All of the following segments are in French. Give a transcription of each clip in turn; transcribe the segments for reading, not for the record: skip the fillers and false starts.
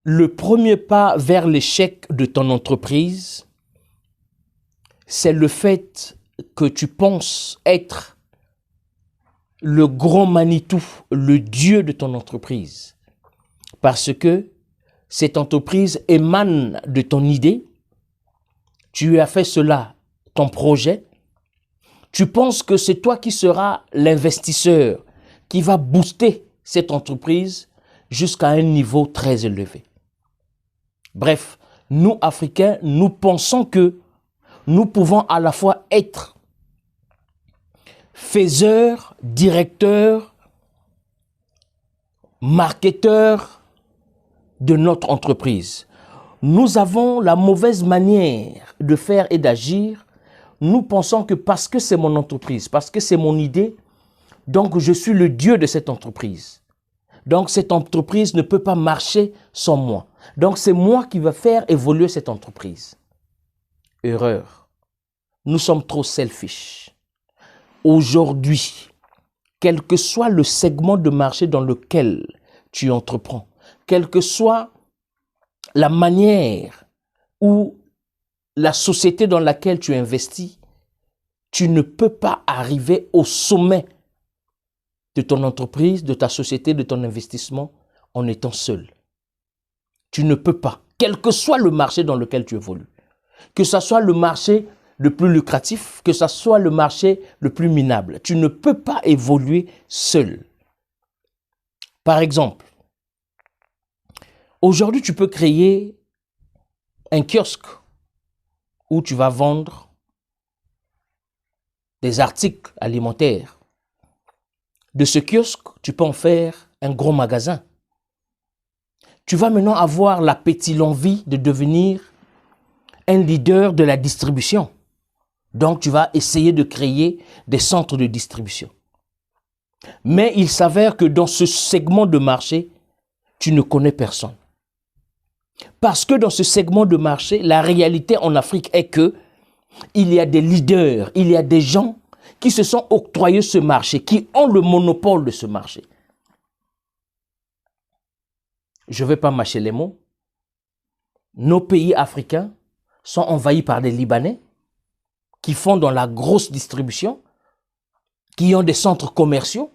le premier pas vers l'échec de ton entreprise, c'est le fait que tu penses être le grand Manitou, le Dieu de ton entreprise. Parce que cette entreprise émane de ton idée, tu as fait cela, ton projet, tu penses que c'est toi qui seras l'investisseur qui va booster cette entreprise jusqu'à un niveau très élevé. Bref, nous, Africains, nous pensons que nous pouvons à la fois être faiseurs, directeurs, marketeurs de notre entreprise. Nous avons la mauvaise manière de faire et d'agir. Nous pensons que parce que c'est mon entreprise, parce que c'est mon idée, donc je suis le Dieu de cette entreprise. Donc cette entreprise ne peut pas marcher sans moi. Donc c'est moi qui vais faire évoluer cette entreprise. Erreur. Nous sommes trop selfish. Aujourd'hui, quel que soit le segment de marché dans lequel tu entreprends, quelle que soit la manière ou la société dans laquelle tu investis, tu ne peux pas arriver au sommet de ton entreprise, de ta société, de ton investissement en étant seul. Tu ne peux pas, quel que soit le marché dans lequel tu évolues. Que ce soit le marché le plus lucratif, que ce soit le marché le plus minable. Tu ne peux pas évoluer seul. Par exemple, aujourd'hui, tu peux créer un kiosque où tu vas vendre des articles alimentaires. De ce kiosque, tu peux en faire un gros magasin. Tu vas maintenant avoir l'appétit, l'envie de devenir un leader de la distribution. Donc, tu vas essayer de créer des centres de distribution. Mais il s'avère que dans ce segment de marché, tu ne connais personne. Parce que dans ce segment de marché, la réalité en Afrique est que il y a des leaders, il y a des gens qui se sont octroyés ce marché, qui ont le monopole de ce marché. Je ne vais pas mâcher les mots. Nos pays africains sont envahis par des Libanais qui font dans la grosse distribution, qui ont des centres commerciaux.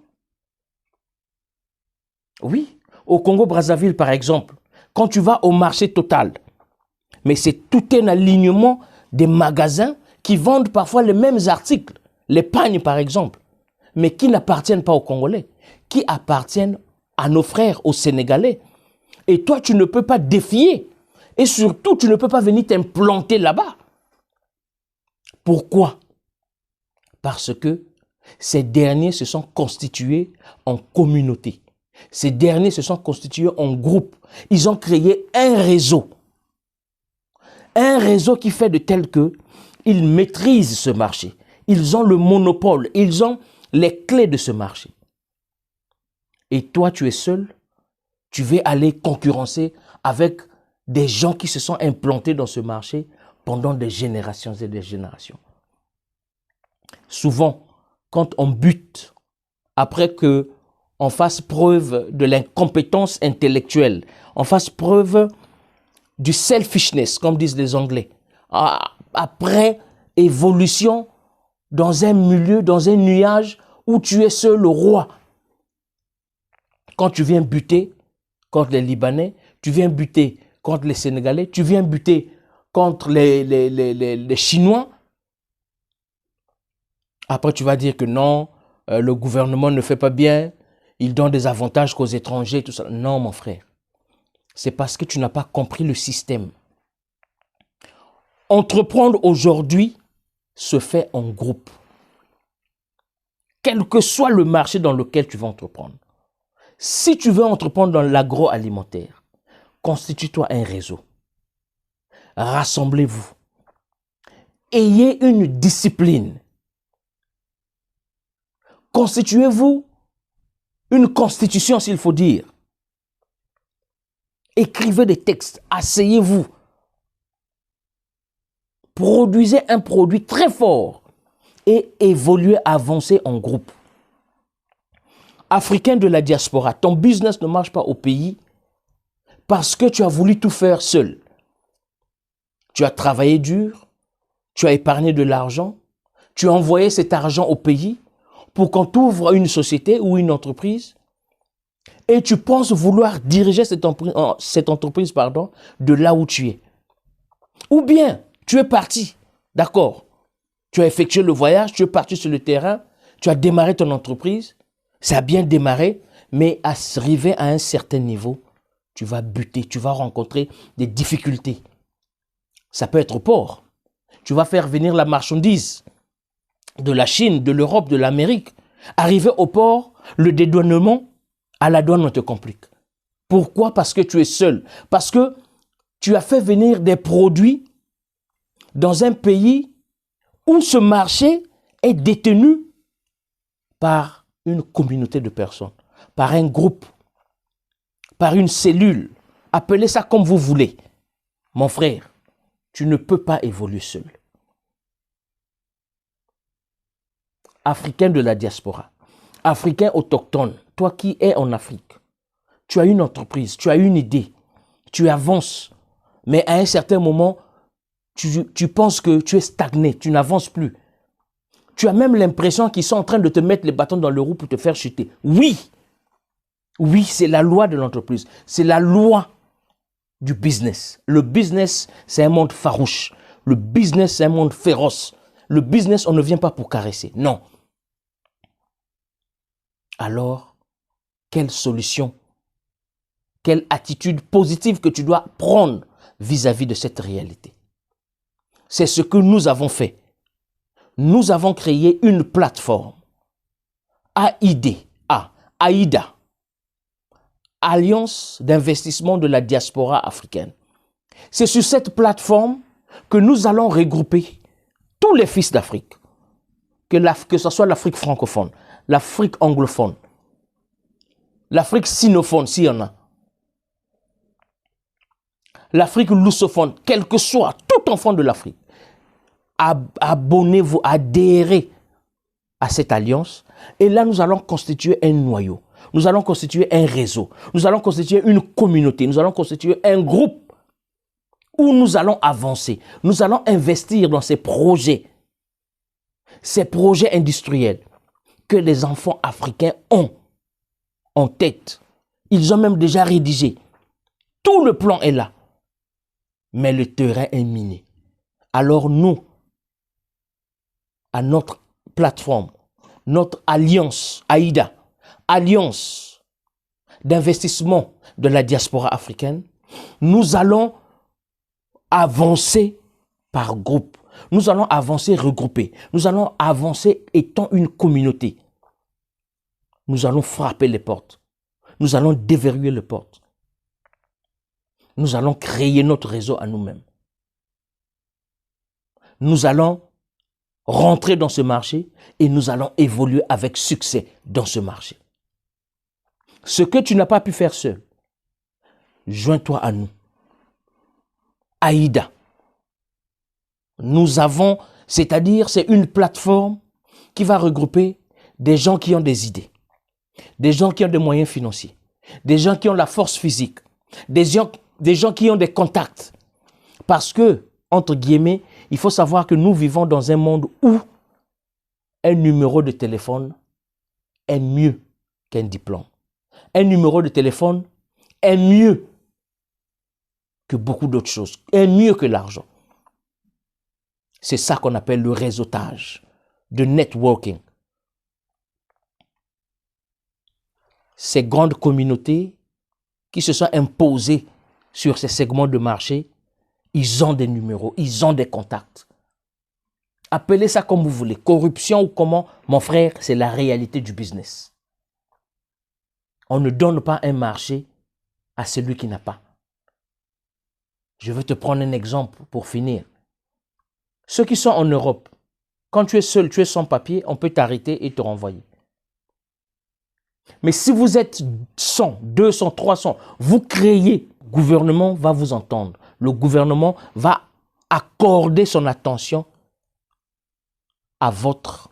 Oui, au Congo-Brazzaville par exemple, quand tu vas au marché Total, mais c'est tout un alignement des magasins qui vendent parfois les mêmes articles, les pagnes par exemple, mais qui n'appartiennent pas aux Congolais, qui appartiennent à nos frères, aux Sénégalais. Et toi, tu ne peux pas défier. Et surtout, tu ne peux pas venir t'implanter là-bas. Pourquoi? Parce que ces derniers se sont constitués en communauté. Ces derniers se sont constitués en groupe. Ils ont créé un réseau. Un réseau qui fait de tel que ils maîtrisent ce marché. Ils ont le monopole. Ils ont les clés de ce marché. Et toi, tu es seul. Tu vas aller concurrencer avec des gens qui se sont implantés dans ce marché pendant des générations et des générations. Souvent, quand on bute, après qu'on fasse preuve de l'incompétence intellectuelle, on fasse preuve du selfishness, comme disent les Anglais, après évolution dans un milieu, dans un nuage où tu es seul le roi. Quand tu viens buter contre les Libanais, tu viens buter contre les Sénégalais, tu viens buter contre les Chinois. Après, tu vas dire que non, le gouvernement ne fait pas bien, il donne des avantages qu'aux étrangers, tout ça. Non, mon frère. C'est parce que tu n'as pas compris le système. Entreprendre aujourd'hui se fait en groupe. Quel que soit le marché dans lequel tu vas entreprendre. Si tu veux entreprendre dans l'agroalimentaire, constitue-toi un réseau. Rassemblez-vous. Ayez une discipline. Constituez-vous une constitution, s'il faut dire. Écrivez des textes, asseyez-vous. Produisez un produit très fort et évoluez, avancez en groupe. Africain de la diaspora, ton business ne marche pas au pays Parce que tu as voulu tout faire seul. Tu as travaillé dur, tu as épargné de l'argent, tu as envoyé cet argent au pays pour qu'on t'ouvre une société ou une entreprise et tu penses vouloir diriger cette entreprise de là où tu es. Ou bien, tu es parti, d'accord, tu as effectué le voyage, tu es parti sur le terrain, tu as démarré ton entreprise, ça a bien démarré, mais arrivé à un certain niveau, tu vas buter, tu vas rencontrer des difficultés. Ça peut être au port. Tu vas faire venir la marchandise de la Chine, de l'Europe, de l'Amérique. Arrivé au port, le dédouanement, à la douane, on te complique. Pourquoi? Parce que tu es seul. Parce que tu as fait venir des produits dans un pays où ce marché est détenu par une communauté de personnes, par un groupe, par une cellule. Appelez ça comme vous voulez. Mon frère, tu ne peux pas évoluer seul. Africain de la diaspora, Africain autochtone, toi qui es en Afrique, tu as une entreprise, tu as une idée, tu avances, mais à un certain moment, tu penses que tu es stagné, tu n'avances plus. Tu as même l'impression qu'ils sont en train de te mettre les bâtons dans le roue pour te faire chuter. Oui, oui, c'est la loi de l'entreprise, c'est la loi du business. Le business, c'est un monde farouche. Le business, c'est un monde féroce. Le business, on ne vient pas pour caresser. Non. Alors, quelle solution, quelle attitude positive que tu dois prendre vis-à-vis de cette réalité? C'est ce que nous avons fait. Nous avons créé une plateforme, AIDA, Alliance d'investissement de la diaspora africaine. C'est sur cette plateforme que nous allons regrouper tous les fils d'Afrique, que ce soit l'Afrique francophone, l'Afrique anglophone, l'Afrique sinophone s'il y en a, l'Afrique lussophone, quel que soit, tout enfant de l'Afrique. Abonnez-vous, adhérez à cette alliance et là nous allons constituer un noyau, nous allons constituer un réseau, nous allons constituer une communauté, nous allons constituer un groupe où nous allons avancer, nous allons investir dans ces projets industriels que les enfants africains ont en tête. Ils ont même déjà rédigé. Tout le plan est là. Mais le terrain est miné. Alors nous, à notre plateforme, notre alliance, AIDA, Alliance d'investissement de la diaspora africaine, nous allons avancer par groupe. Nous allons avancer regroupés. Nous allons avancer étant une communauté. Nous allons frapper les portes. Nous allons déverrouiller les portes. Nous allons créer notre réseau à nous-mêmes. Nous allons rentrer dans ce marché et nous allons évoluer avec succès dans ce marché. Ce que tu n'as pas pu faire seul, joins-toi à nous. AIDA. Nous avons, c'est-à-dire c'est une plateforme qui va regrouper des gens qui ont des idées, des gens qui ont des moyens financiers, des gens qui ont la force physique, des gens qui ont des contacts. Parce que, entre guillemets, il faut savoir que nous vivons dans un monde où un numéro de téléphone est mieux qu'un diplôme. Un numéro de téléphone est mieux que beaucoup d'autres choses, est mieux que l'argent. C'est ça qu'on appelle le réseautage, le networking. Ces grandes communautés qui se sont imposées sur ces segments de marché, ils ont des numéros, ils ont des contacts. Appelez ça comme vous voulez, corruption ou comment, mon frère, c'est la réalité du business. On ne donne pas un marché à celui qui n'a pas. Je vais te prendre un exemple pour finir. Ceux qui sont en Europe, quand tu es seul, tu es sans papier, on peut t'arrêter et te renvoyer. Mais si vous êtes 100, 200, 300, vous créez, le gouvernement va vous entendre. Le gouvernement va accorder son attention à votre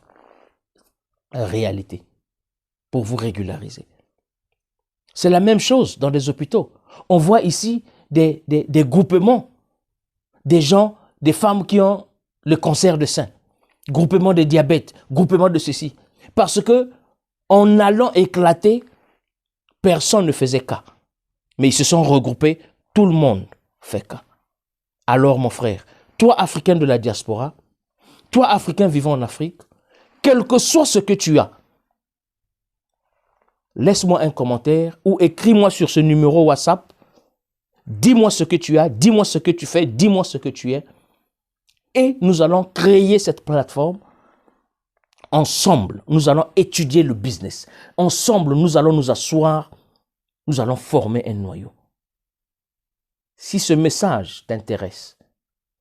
réalité pour vous régulariser. C'est la même chose dans des hôpitaux. On voit ici des groupements, des gens, des femmes qui ont le cancer de sein, groupement de diabète, groupement de ceci. Parce que en allant éclater, personne ne faisait cas. Mais ils se sont regroupés, tout le monde fait cas. Alors mon frère, toi Africain de la diaspora, toi Africain vivant en Afrique, quel que soit ce que tu as, laisse-moi un commentaire ou écris-moi sur ce numéro WhatsApp. Dis-moi ce que tu as, dis-moi ce que tu fais, dis-moi ce que tu es. Et nous allons créer cette plateforme. Ensemble, nous allons étudier le business. Ensemble, nous allons nous asseoir. Nous allons former un noyau. Si ce message t'intéresse,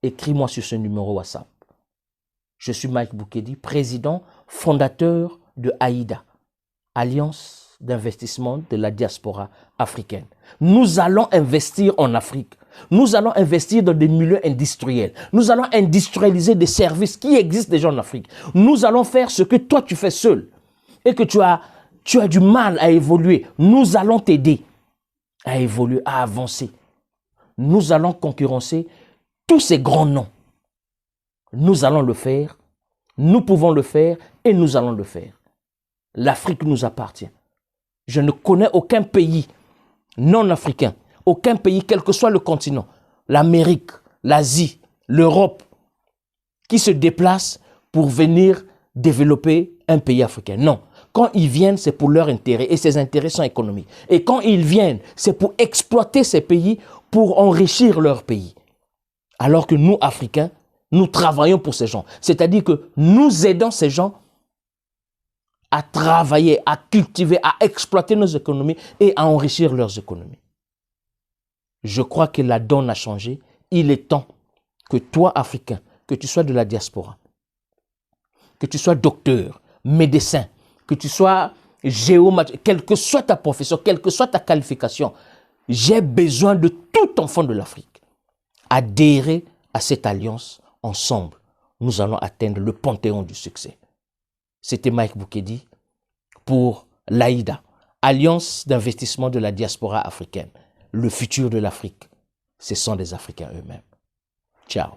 écris-moi sur ce numéro WhatsApp. Je suis Mike Boukedi, président, fondateur de AIDA, Alliance d'investissement de la diaspora africaine. Nous allons investir en Afrique. Nous allons investir dans des milieux industriels. Nous allons industrialiser des services qui existent déjà en Afrique. Nous allons faire ce que toi tu fais seul et que tu as du mal à évoluer. Nous allons t'aider à évoluer, à avancer. Nous allons concurrencer tous ces grands noms. Nous allons le faire, nous pouvons le faire et nous allons le faire. L'Afrique nous appartient. Je ne connais aucun pays non africain, aucun pays, quel que soit le continent, l'Amérique, l'Asie, l'Europe, qui se déplace pour venir développer un pays africain. Non. Quand ils viennent, c'est pour leur intérêt et ces intérêts sont économiques. Et quand ils viennent, c'est pour exploiter ces pays, pour enrichir leur pays. Alors que nous, Africains, nous travaillons pour ces gens. C'est-à-dire que nous aidons ces gens à travailler, à cultiver, à exploiter nos économies et à enrichir leurs économies. Je crois que la donne a changé. Il est temps que toi, Africain, que tu sois de la diaspora, que tu sois docteur, médecin, que tu sois géomaticien, quelle que soit ta profession, quelle que soit ta qualification, j'ai besoin de tout enfant de l'Afrique. Adhérer à cette alliance, ensemble, nous allons atteindre le panthéon du succès. C'était Mike Boukedi pour l'AIDA, Alliance d'investissement de la diaspora africaine. Le futur de l'Afrique, ce sont les Africains eux-mêmes. Ciao.